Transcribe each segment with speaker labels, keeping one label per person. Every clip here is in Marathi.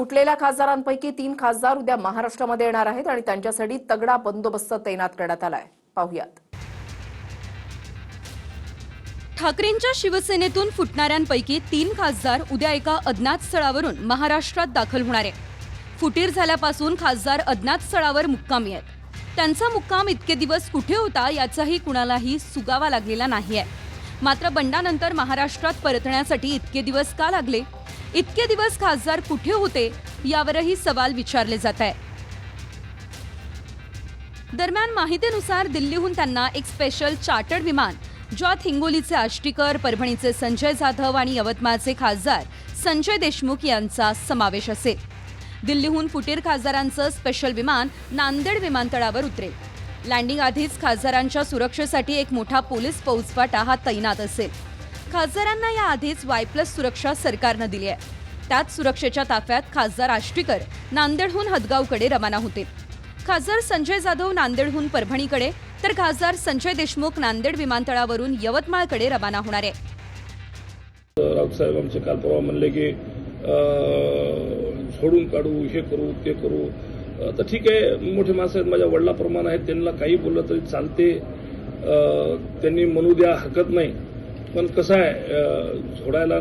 Speaker 1: फुटलेल्या खासदारांपैकी 3 खासदार उद्या महाराष्ट्रामध्ये येणार आहेत आणि त्यांच्यासाठी तगडा बंदोबस्त तैनात करण्यात आलाय. पाहूयात.
Speaker 2: ठाकरेंच्या शिवसेनेतून फुटणाऱ्यांपैकी 3 खासदार उद्या एका अज्ञात स्थळावरून महाराष्ट्रात दाखल होणार आहे. फुटीर झाल्यापासून खासदार अज्ञात स्थळावर मुक्कामी आहेत. त्यांचा मुक्काम इतके दिवस कुठे होता याचाही कुणालाही सुगावा लागलेला नाहीये. मात्र बंडानंतर महाराष्ट्रात परतण्यासाठी इतके दिवस का लागले? इतके दिवस खासदार कुठे होते यावरही सवाल विचारले जात आहे. दरम्यान माहितीनुसार दिल्लीहून त्यांना एक स्पेशल चार्टर्ड विमान ज्यात हिंगोलीचे आष्टीकर, परभणीचे संजय जाधव आणि यवतमाळचे खासदार संजय देशमुख यांचा समावेश असेल. दिल्लीहून फुटीर खासदारांचं स्पेशल विमान नांदेड विमानतळावर उतरेल. लँडिंग आधीच खासदारांच्या सुरक्षेसाठी एक मोठा पोलीस फौजफाटा हा तैनात असेल. खासदारांना या आधीच Y+ सुरक्षा सरकारनं दिली आहे. त्याच सुरक्षेच्या ताफ्यात खासदार आष्टीकर नांदेडहून हदगावकडे रवाना होतील. खासदार संजय जाधव नांदेडहून परभणीकडे, तर खासदार संजय देशमुख नांदेड विमानतळावरून यवतमाळकडे रवाना होणार आहे.
Speaker 3: राऊतसाहेब आमचे काल परवा म्हणले की सोडून काढू, हे करू, ते करू. तर ठीक आहे, मोठे माणसं आहेत, माझ्या वडिलाप्रमाणे आहेत, त्यांना काही बोललं तरी चालते, त्यांनी म्हणू द्या, हरकत नाही. पण कसं आहे, झोडायला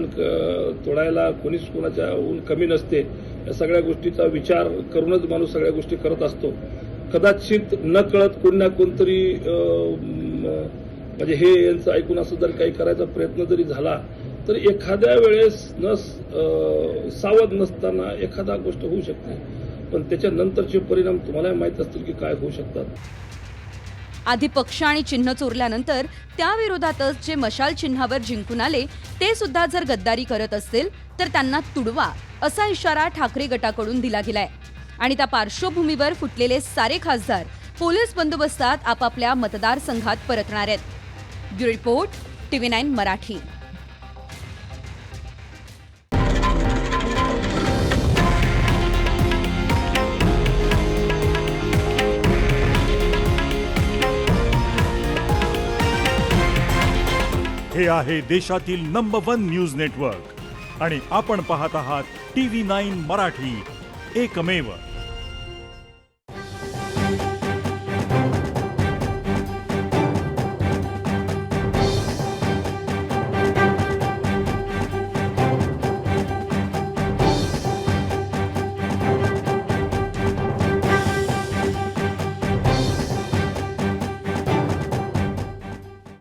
Speaker 3: तोडायला कोणीच कोणाच्याहून कमी नसते. या सगळ्या गोष्टीचा विचार करूनच माणूस सगळ्या गोष्टी करत असतो. कदाचित न कळत कोण ना कोणतरी म्हणजे हे यांचं ऐकून असं जर काही करायचा प्रयत्न जरी झाला तर एखाद्या वेळेस सावध नसताना एखादा गोष्ट होऊ शकते. पण त्याच्यानंतरचे परिणाम तुम्हाला माहीत असतील की काय होऊ शकतात.
Speaker 2: आधी पक्ष आणि चिन्ह चोरल्यानंतर त्याविरोधातच जे मशाल चिन्हावर जिंकून आले ते सुद्धा जर गद्दारी करत असतील तर त्यांना तुडवा असा इशारा ठाकरे गटाकडून दिला गेलाय. आणि त्या पार्श्वभूमीवर फुटलेले सारे खासदार पोलीस बंदोबस्तात आपापल्या मतदारसंघात परतणार आहेत. Bureau report, TV9 Marathi.
Speaker 4: हे आहे देशातील नंबर 1 न्यूज नेटवर्क आणि आपण पाहत आहात TV9 मराठी, एकमेव.